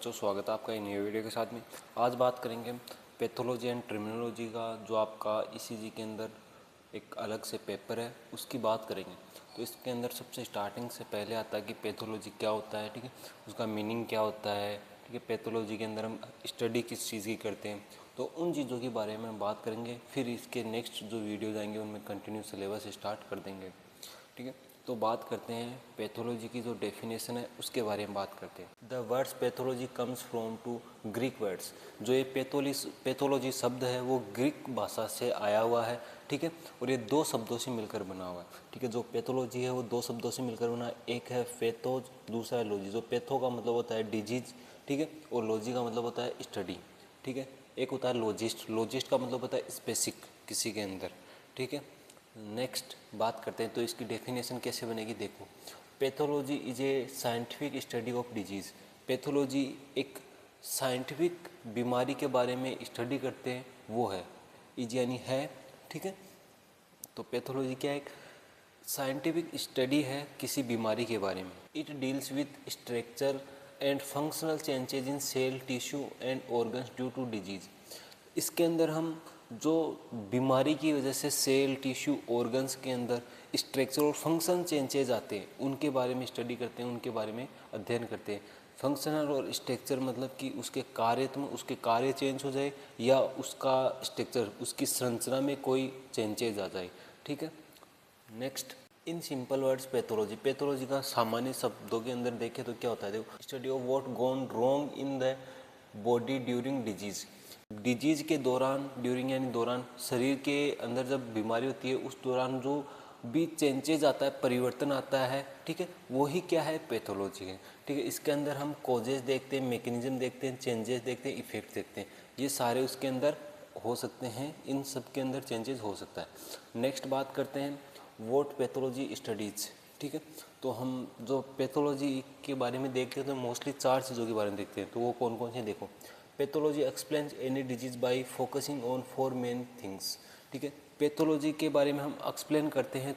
बच्चों, स्वागत है आपका एक नई वीडियो के साथ में। आज बात करेंगे हम पैथोलॉजी एंड टर्मिनोलॉजी का, जो आपका ईसीजी के अंदर एक अलग से पेपर है उसकी बात करेंगे। तो इसके अंदर सबसे स्टार्टिंग से पहले आता है कि पैथोलॉजी क्या होता है, ठीक है, उसका मीनिंग क्या होता है, ठीक है, पैथोलॉजी के अंदर हम स्टडी किस चीज़ की करते हैं, तो उन चीज़ों के बारे में हम बात करेंगे। फिर इसके नेक्स्ट जो वीडियोज़ आएंगे उनमें कंटिन्यू सिलेबस स्टार्ट कर देंगे, ठीक है। तो बात करते हैं पैथोलॉजी की जो डेफिनेशन है उसके बारे में बात करते हैं। The words pathology comes from two Greek words. जो ये पैथोलॉजी शब्द है वो ग्रीक भाषा से आया हुआ है, ठीक है, और ये दो शब्दों से मिलकर बना हुआ है, ठीक है। जो पैथोलॉजी है वो दो शब्दों से मिलकर बना है, एक है पैथोज, दूसरा है लॉजी। जो पैथो का मतलब होता है डिजीज, ठीक है, और लॉजी का मतलब होता है स्टडी, ठीक है। एक होता है लॉजिस्ट, लॉजिस्ट का मतलब होता है स्पेसिफिक किसी के अंदर, ठीक है। नेक्स्ट बात करते हैं तो इसकी डेफिनेशन कैसे बनेगी। देखो, pathology is a scientific study of disease. Pathology एक साइंटिफिक बीमारी के बारे में स्टडी करते हैं, वो है इज यानी है, ठीक है। तो पैथोलॉजी क्या है? एक साइंटिफिक स्टडी है किसी बीमारी के बारे में। It deals with structure and functional changes in cell, tissue and organs due to disease. इसके अंदर हम जो बीमारी की वजह से सेल, टिश्यू, ऑर्गन्स के अंदर स्ट्रक्चर और फंक्शन चेंजेज आते हैं उनके बारे में स्टडी करते हैं, उनके बारे में अध्ययन करते हैं। फंक्शनल और स्ट्रक्चर मतलब कि उसके उसके कार्य चेंज हो जाए या उसका स्ट्रक्चर, उसकी संरचना में कोई चेंजेज आ जाए, ठीक है। Next, in simple words pathology. Pathology का सामान्य शब्दों के अंदर देखें तो क्या होता है? देखो, study of what gone wrong in the body during disease. Disease के दौरान, ड्यूरिंग यानी दौरान, शरीर के अंदर जब बीमारी होती है उस दौरान जो भी चेंजेज आता है, परिवर्तन आता है, ठीक है, वही क्या है? पैथोलॉजी है, ठीक है। इसके अंदर हम कॉजेज देखते हैं, मैकेनिज्म देखते हैं, चेंजेस देखते हैं, इफेक्ट देखते हैं। ये सारे उसके अंदर हो सकते हैं, इन सब के अंदर चेंजेस हो सकता है। नेक्स्ट बात करते हैं व्हाट पैथोलॉजी स्टडीज, ठीक है। तो हम जो पैथोलॉजी के बारे में देखते हैं तो मोस्टली चार चीज़ों के बारे में देखते हैं, तो वो कौन कौन से? देखो, pathology explains any disease bye focusing on four main things, ठीक है। पैथोलॉजी के बारे में हम एक्सप्लेन करते हैं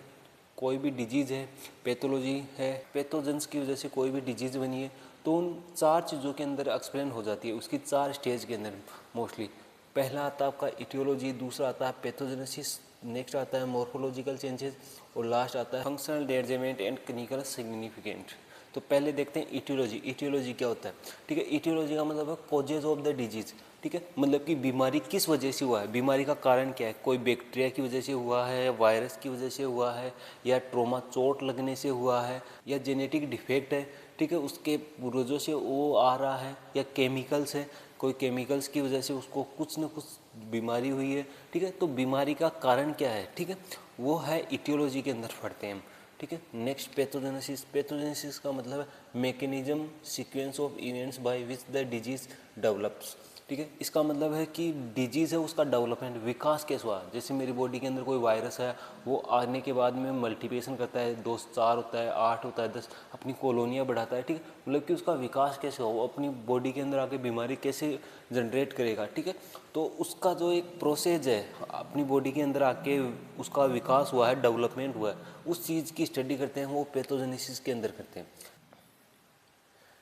कोई भी डिजीज़ है, पैथोलॉजी है, पैथोजेंस की वजह से कोई भी डिजीज़ बनी है तो उन चार चीज़ों के अंदर एक्सप्लेन हो जाती है, उसकी चार स्टेज के अंदर मोस्टली। पहला आता है आपका इटियोलॉजी, दूसरा आता है पैथोजेनेसिस, नेक्स्ट आता है मॉर्फोलॉजिकल चेंजेस और लास्ट आता है functional development and clinical significant. तो पहले देखते हैं इटियोलॉजी। इटियोलॉजी क्या होता है? ठीक है, इटियोलॉजी का मतलब है कॉजेज ऑफ द डिजीज, ठीक है, मतलब कि बीमारी किस वजह से हुआ है, बीमारी का कारण क्या है। कोई बैक्टीरिया की वजह से हुआ है, वायरस की वजह से हुआ है, या ट्रोमा, चोट लगने से हुआ है, या जेनेटिक डिफेक्ट है, ठीक है, उसके पूर्वजों से वो आ रहा है, या केमिकल्स है, कोई केमिकल्स की वजह से उसको कुछ न कुछ बीमारी हुई है, ठीक है। तो बीमारी का कारण क्या है, ठीक है, वो है इटियोलॉजी के अंदर पढ़ते हैं हम, ठीक है। Next pathogenesis. पैथोजेनेसिस का मतलब है mechanism, sequence of events by which the disease develops, ठीक है। इसका मतलब है कि डिजीज़ है उसका डेवलपमेंट, विकास कैसे हुआ। जैसे मेरी बॉडी के अंदर कोई वायरस है, वो आने के बाद में मल्टीप्लिकेशन करता है, 2 4 होता है, 8 होता है, 10, अपनी कॉलोनियाँ बढ़ाता है, ठीक है। मतलब कि उसका विकास कैसे हो, वो अपनी बॉडी के अंदर आके बीमारी कैसे जनरेट करेगा, ठीक है। तो उसका जो एक प्रोसेस है, अपनी बॉडी के अंदर आके उसका विकास हुआ है, डेवलपमेंट हुआ है, उस चीज़ की स्टडी करते हैं, वो पैथोजेनेसिस के अंदर करते हैं।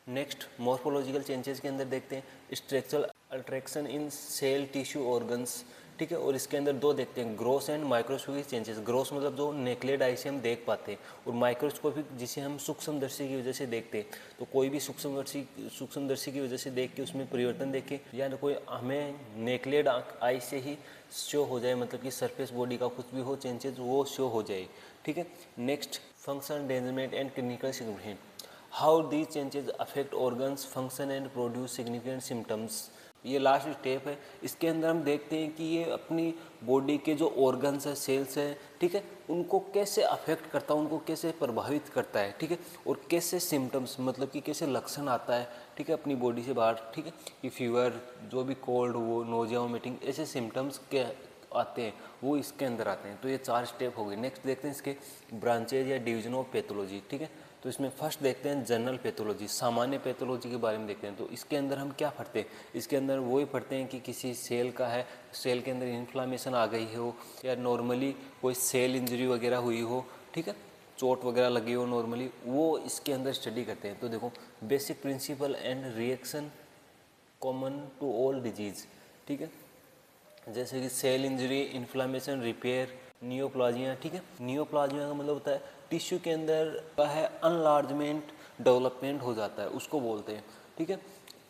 नेक्स्ट, मॉर्फोलॉजिकल चेंजेस के अंदर देखते हैं structural alteration in cell, tissue, organs, ठीक है। और इसके अंदर दो देखते हैं, gross and microscopic changes. Gross मतलब जो नेकलेड आई से हम देख पाते हैं, और माइक्रोस्कोपिक जिसे हम सूक्ष्मदर्शी की वजह से देखते हैं। तो कोई भी सूक्ष्मदर्शी की वजह से देख के उसमें परिवर्तन देखे, या कोई हमें नेकलेड आई से ही शो हो जाए, मतलब कि सरफेस बॉडी का कुछ भी हो चेंजेस वो शो हो जाए, ठीक है। Next, functional development and clinical significant. How these changes affect organs function and produce significant symptoms. ये लास्ट स्टेप है। इसके अंदर हम देखते हैं कि ये अपनी बॉडी के जो ऑर्गन्स है, सेल्स है, ठीक है, उनको कैसे अफेक्ट करता है, उनको कैसे प्रभावित करता है, ठीक है, और कैसे सिम्टम्स मतलब कि कैसे लक्षण आता है, ठीक है, अपनी बॉडी से बाहर, ठीक है, कि फीवर, जो भी कोल्ड हो, नोजिया, वोमिटिंग, ऐसे सिम्टम्स के आते हैं वो इसके अंदर आते हैं। तो ये 4 स्टेप हो गए। नेक्स्ट देखते हैं इसके ब्रांचेज या डिवीजन ऑफ पैथोलॉजी, ठीक है। तो इसमें फर्स्ट देखते हैं जनरल पैथोलॉजी, सामान्य पैथोलॉजी के बारे में देखते हैं। तो इसके अंदर हम क्या पढ़ते हैं? इसके अंदर वही पढ़ते हैं कि किसी सेल का है, सेल के अंदर इन्फ्लामेशन आ गई हो, या नॉर्मली कोई सेल इंजरी वगैरह हुई हो, ठीक है, चोट वगैरह लगी हो नॉर्मली, वो इसके अंदर स्टडी करते हैं। तो देखो, basic principle and reaction common to all disease, ठीक है, जैसे कि cell injury, inflammation, repair, neoplasia, ठीक है। नियोप्लाजिया का मतलब होता है टिश्यू के अंदर का है अनलार्जमेंट, डेवलपमेंट हो जाता है, उसको बोलते हैं, ठीक है।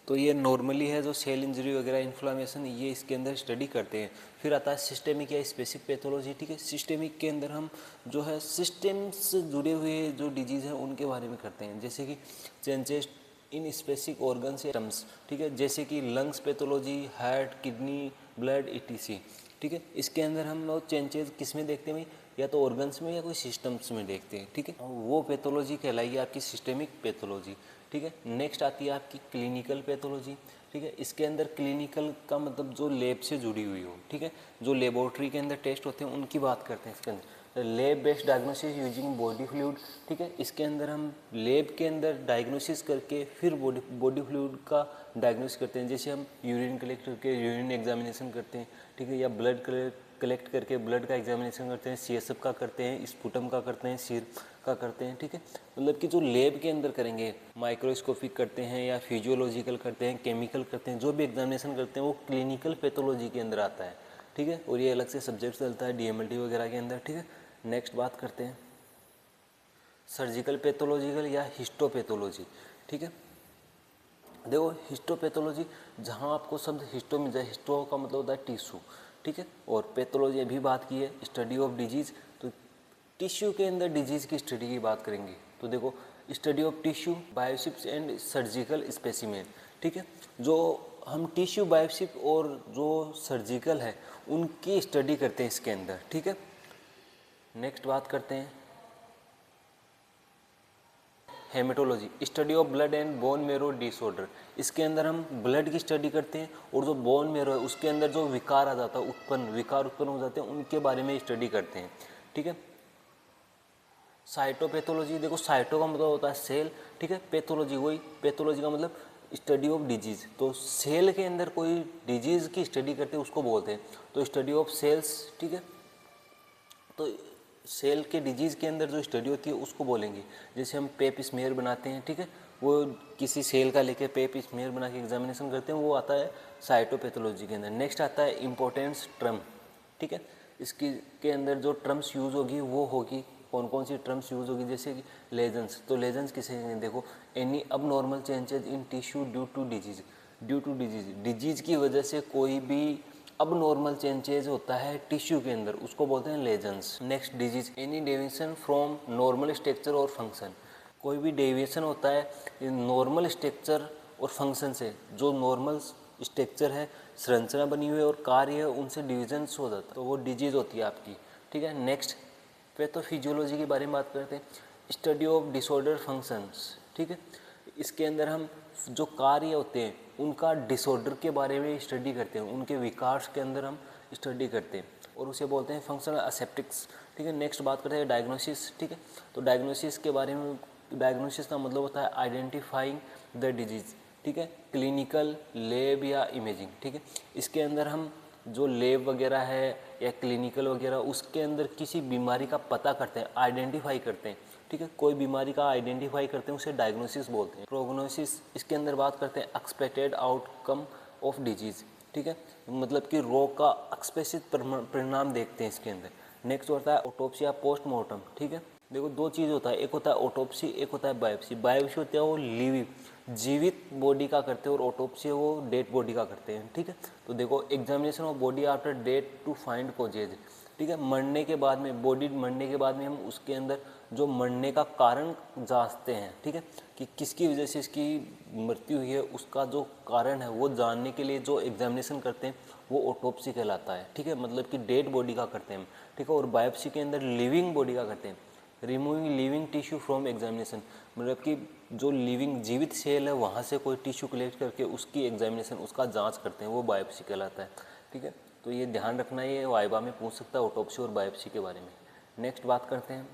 तो ये नॉर्मली है जो सेल इंजरी वगैरह, इन्फ्लामेशन, ये इसके अंदर स्टडी करते हैं। फिर आता है सिस्टेमिक या स्पेसिफिक पैथोलॉजी, ठीक है। सिस्टेमिक के अंदर हम जो है सिस्टम से जुड़े हुए जो डिजीज़ हैं उनके बारे में करते हैं, जैसे कि changes in specific organ systems, ठीक है, जैसे कि lungs pathology, heart, kidney, blood, etc, ठीक है। इसके अंदर हम लोग चेंजेस किस में देखते हैं भाई, या तो ऑर्गन्स में या कोई सिस्टम्स में देखते हैं, ठीक है। वो पैथोलॉजी कहलाएगी आपकी सिस्टेमिक पैथोलॉजी, ठीक है। नेक्स्ट आती है आपकी क्लिनिकल पैथोलॉजी, ठीक है। इसके अंदर क्लिनिकल का मतलब जो लैब से जुड़ी हुई हो, ठीक है, जो लेबोरेटरी के अंदर टेस्ट होते हैं उनकी बात करते हैं इसके अंदर। Lab based diagnosis using body fluid, ठीक है। इसके अंदर हम लैब के अंदर डायग्नोसिस करके फिर बॉडी फ्लूइड का डायग्नोसिस करते हैं, जैसे हम यूरिन कलेक्ट करके यूरिन एग्जामिनेशन करते हैं, ठीक है, या ब्लड कलेक्ट करके ब्लड का एग्जामिनेशन करते हैं, सीएसएफ का करते हैं, स्पुटम का करते हैं, सीर का करते हैं, ठीक है। मतलब कि जो लैब के अंदर करेंगे, माइक्रोस्कोपिक करते हैं या फिजियोलॉजिकल करते हैं, केमिकल करते हैं, जो भी एग्जामिनेशन करते हैं वो क्लिनिकल पैथोलॉजी के अंदर आता है, ठीक है। और ये अलग से सब्जेक्ट चलता है डीएमएलटी वगैरह के अंदर, ठीक है। नेक्स्ट बात करते हैं सर्जिकल पैथोलॉजिकल या हिस्टोपैथोलॉजी, ठीक है। देखो हिस्टोपैथोलॉजी, जहाँ आपको शब्द हिस्टो मिल जाए, हिस्टो का मतलब होता है टिश्यू, ठीक है, और पैथोलॉजी अभी बात की है स्टडी ऑफ डिजीज़, तो टिश्यू के अंदर डिजीज़ की स्टडी की बात करेंगे। तो देखो study of tissue, biopsy and surgical specimen, ठीक है। जो हम टिश्यू, बायोप्सी और जो सर्जिकल है उनकी स्टडी करते हैं इसके अंदर, ठीक है। नेक्स्ट बात करते हैं haematology, study of blood and bone marrow disorder. इसके अंदर हम ब्लड की स्टडी करते हैं और जो बोन मेरो है उसके अंदर जो विकार आ जाता है, विकार उत्पन्न हो जाते हैं, उनके बारे में स्टडी करते हैं, ठीक है। साइटोपैथोलॉजी, देखो साइटो का मतलब होता है सेल, ठीक है, पैथोलॉजी वही, पैथोलॉजी का मतलब स्टडी ऑफ डिजीज, तो सेल के अंदर कोई डिजीज की स्टडी करते हैं उसको बोलते हैं, तो स्टडी ऑफ सेल्स, ठीक है। तो सेल के डिजीज़ के अंदर जो स्टडी होती है उसको बोलेंगे, जैसे हम पेप स्मेयर बनाते हैं, ठीक है, वो किसी सेल का लेके पेप स्मेयर बना के एग्जामिनेशन करते हैं, वो आता है साइटोपैथोलॉजी के अंदर। नेक्स्ट आता है इम्पोर्टेंस ट्रम, ठीक है, इसकी के अंदर जो ट्रम्स यूज़ होगी वो होगी, कौन कौन सी ट्रम्स यूज़ होगी, जैसे कि लेजेंस, तो लेजेंस किसे देखो, any abnormal changes in tissue due to disease, disease की वजह से कोई भी अब नॉर्मल चेंजेज होता है टिश्यू के अंदर, उसको बोलते हैं lesions. Next disease, any deviation from normal structure और फंक्शन, कोई भी डेविएशन होता है नॉर्मल स्ट्रक्चर और फंक्शन से, जो नॉर्मल स्ट्रक्चर है, संरचना बनी हुई है और कार्य है, उनसे डिविजन्स हो जाता है, तो वो डिजीज होती है आपकी, ठीक है। नेक्स्ट पैथोफिजियोलॉजी के बारे में बात करते हैं, स्टडी ऑफ डिसऑर्डर फंक्शंस, ठीक है। इसके अंदर हम जो कार्य होते हैं उनका डिसऑर्डर के बारे में स्टडी करते हैं, उनके विकास के अंदर हम स्टडी करते हैं और उसे बोलते हैं फंक्शनल एसेप्टिक्स, ठीक है। नेक्स्ट बात करते हैं डायग्नोसिस, ठीक है, तो डायग्नोसिस के बारे में, डायग्नोसिस का मतलब होता है आइडेंटिफाइंग द डिजीज़, ठीक है, क्लिनिकल, लैब या इमेजिंग, ठीक है। इसके अंदर हम जो लैब वगैरह है या क्लिनिकल वगैरह, उसके अंदर किसी बीमारी का पता करते हैं, आइडेंटिफाई करते हैं, ठीक है, कोई बीमारी का आइडेंटिफाई करते हैं, उसे डायग्नोसिस बोलते हैं। प्रोग्नोसिस, इसके अंदर बात करते हैं एक्सपेक्टेड आउटकम ऑफ डिजीज़, ठीक है, मतलब कि रोग का एक्सपेक्टेड परिणाम देखते हैं इसके अंदर। नेक्स्ट होता है ऑटोप्सी या पोस्टमार्टम, ठीक है। देखो दो चीज़ होता है, एक होता है ऑटोप्सी, एक होता है बायोप्सी। बायोप्सी होता है वो लिविंग जीवित बॉडी का करते हैं और ऑटोप्सी है वो डेड बॉडी का करते हैं, ठीक है। तो देखो examination of body after death to find causes, ठीक है, मरने के बाद में, बॉडी मरने के बाद में हम उसके अंदर जो मरने का कारण जांचते हैं, ठीक है, कि किसकी वजह से इसकी मृत्यु हुई है, उसका जो कारण है वो जानने के लिए जो एग्जामिनेशन करते हैं वो ऑटोप्सी कहलाता है, ठीक है, मतलब कि डेड बॉडी का करते हैं हम, ठीक है। और बायोप्सी के अंदर लिविंग बॉडी का करते हैं, removing living tissue from examination, मतलब कि जो लिविंग जीवित सेल है वहाँ से कोई टिश्यू कलेक्ट करके उसकी एग्जामिनेशन, उसका जांच करते हैं, वो बायोप्सी कहलाता है, ठीक है। तो ये ध्यान रखना, ये वाइवा में पूछ सकता है ऑटोप्सी और बायोप्सी के बारे में। नेक्स्ट बात करते हैं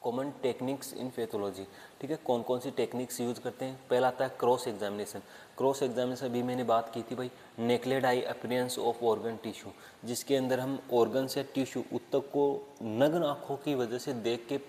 कॉमन टेक्निक्स इन पैथोलॉजी, ठीक है, कौन कौन सी टेक्निक्स यूज़ करते हैं। पहला आता है क्रॉस एग्जामिनेशन। क्रॉस एग्जामिनेशन अभी मैंने बात की थी भाई, नेकलेड आई अपीयरेंस ऑफ ऑर्गन टिश्यू, जिसके अंदर हम ऑर्गन से टिश्यू उत्तक को नग्न आँखों की वजह से देख के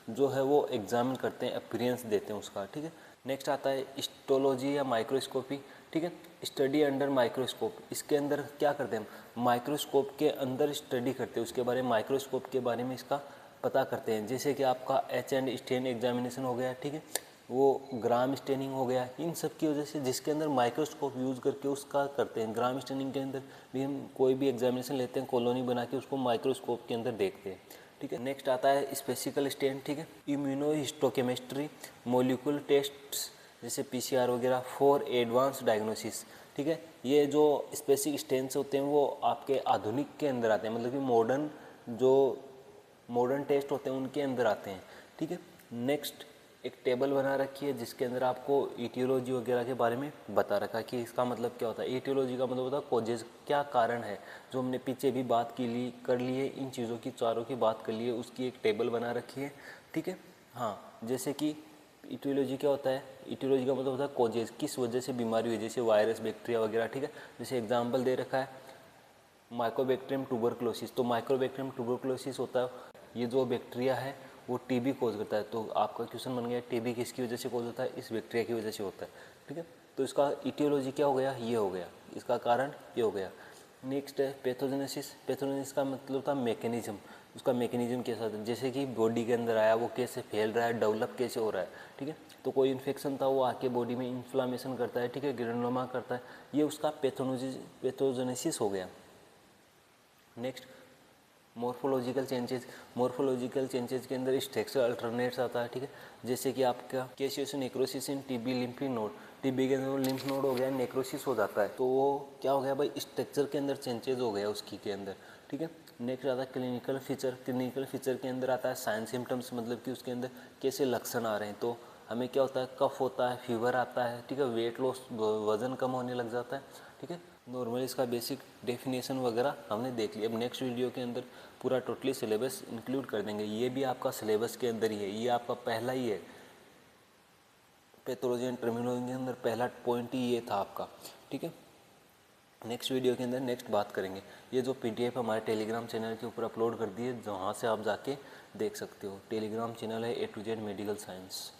जो है वो एग्जामिन करते हैं, अपीयरेंस देते हैं उसका, ठीक है। नेक्स्ट आता है हिस्टोलॉजी या माइक्रोस्कोपी, ठीक है, स्टडी अंडर माइक्रोस्कोप। इसके अंदर क्या करते हैं हम, माइक्रोस्कोप के अंदर स्टडी करते हैं, उसके बारे में माइक्रोस्कोप के बारे में इसका पता करते हैं। जैसे कि आपका एच एंड स्टेन एग्जामिनेशन हो गया, ठीक है, वो ग्राम स्टेनिंग हो गया, इन सब की वजह से जिसके अंदर माइक्रोस्कोप यूज़ करके उसका करते हैं। ग्राम स्टेनिंग के अंदर भी हम कोई भी एग्जामिनेशन लेते हैं, कॉलोनी बना के उसको माइक्रोस्कोप के अंदर देखते हैं, ठीक है। नेक्स्ट आता है स्पेसिकल स्टेन, ठीक है, इम्यूनोहिस्टोकेमिस्ट्री, मोलिकुलर टेस्ट्स जैसे पीसीआर वगैरह फॉर एडवांस डायग्नोसिस, ठीक है। ये जो स्पेसिफिक स्टेन्स होते हैं वो आपके आधुनिक के अंदर आते हैं, मतलब कि मॉडर्न टेस्ट होते हैं उनके अंदर आते हैं, ठीक है। नेक्स्ट एक टेबल बना रखी है जिसके अंदर आपको ईटियोलॉजी वगैरह के बारे में बता रखा है कि इसका मतलब क्या होता है। ईटियोलॉजी का मतलब होता है कोजेज, क्या कारण है, जो हमने पीछे भी बात कर ली है, इन चीज़ों की चारों की बात कर ली है, उसकी एक टेबल बना रखी है, ठीक है। हाँ, जैसे कि ईटियोलॉजी क्या होता है, ईटियोलॉजी का मतलब होता है कोजेज, किस वजह से बीमारी हुई, जैसे वायरस बैक्टीरिया वगैरह, ठीक है। जैसे एग्जाम्पल दे रखा है माइकोबैक्टीरियम ट्यूबरकुलोसिस, तो माइकोबैक्टीरियम ट्यूबरकुलोसिस होता है, ये जो बैक्टीरिया है वो टीबी कोज करता है। तो आपका क्वेश्चन बन गया टीबी किसकी वजह से कोज होता है, इस बैक्टीरिया की वजह से होता है, ठीक है। तो इसका ईटियोलॉजी क्या हो गया, ये हो गया, इसका कारण ये हो गया। नेक्स्ट है पैथोजेनेसिस। पैथोजेनेसिस का मतलब था मैकेनिज्म, उसका मैकेनिज्म कैसा था, जैसे कि बॉडी के अंदर आया, वो कैसे फैल रहा है, डेवलप कैसे हो रहा है, ठीक है। तो कोई इन्फेक्शन था वो आके बॉडी में इन्फ्लामेशन करता है, ठीक है, ग्रेनुलोमा करता है, ये उसका पैथोजेनेसिस हो गया। Next morphological changes. Morphological changes के अंदर स्ट्रक्चर अल्टरनेट्स आता है, ठीक है। जैसे कि आपका caseous necrosis in TB lymph node, TB के अंदर लिम्फ नोड हो गया, नेक्रोसिस हो जाता है, तो वो क्या हो गया भाई, स्ट्रक्चर के अंदर चेंजेस हो गया उसकी के अंदर, ठीक है। नेक्स्ट आता है क्लिनिकल फीचर। क्लिनिकल फीचर के अंदर आता है साइन सिम्टम्स, मतलब कि उसके अंदर कैसे लक्षण आ रहे हैं। तो हमें क्या होता है, कफ होता है, फीवर आता है, ठीक है, वेट लॉस, वजन कम होने लग जाता है, ठीक है। नॉर्मली इसका बेसिक डेफिनेशन वगैरह हमने देख लिया। अब नेक्स्ट वीडियो के अंदर पूरा टोटली सिलेबस इंक्लूड कर देंगे, ये भी आपका सिलेबस के अंदर ही है, ये आपका पहला ही है, पैथोलॉजी एंड टर्मिनोलॉजी के अंदर पहला पॉइंट ही ये था आपका, ठीक है। नेक्स्ट वीडियो के अंदर नेक्स्ट बात करेंगे। ये जो पीडीएफ हमारे टेलीग्राम चैनल के ऊपर अपलोड कर दी है, जहाँ से आप जाके देख सकते हो। टेलीग्राम चैनल है A to Z medical science.